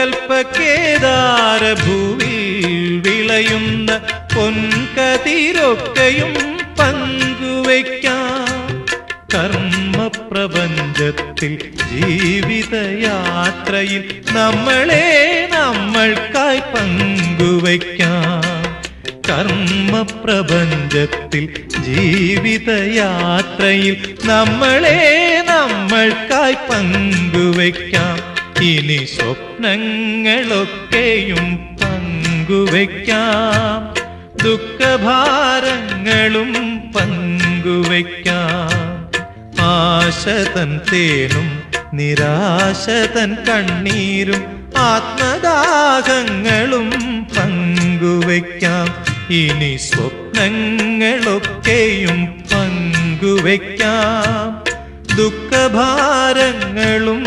സങ്കൽപ്പകേദാരഭൂവിൽ വിളയുന്ന പൊൻകതിരൊക്കെയും പങ്കുവയ്ക്കാം. കർമ്മപ്രപഞ്ചത്തിൽ ജീവിതയാത്രയിൽ നമ്മൾക്കായി പങ്കുവയ്ക്കാം. കർമ്മപ്രപഞ്ചത്തിൽ ജീവിതയാത്രയിൽ നമ്മൾക്കായി പങ്കുവയ്ക്കാം. ഇനി സ്വപ്നങ്ങളൊക്കെയും പങ്കുവയ്ക്കാം. ദുഃഖഭാരങ്ങളും പങ്കുവയ്ക്കാം. ആശതൻ തേനും നിരാശതൻ കണ്ണീരും ആത്മദാഹങ്ങളും പങ്കുവയ്ക്കാം. ഇനി സ്വപ്നങ്ങളൊക്കെയും പങ്കുവയ്ക്കാം. ദുഃഖഭാരങ്ങളും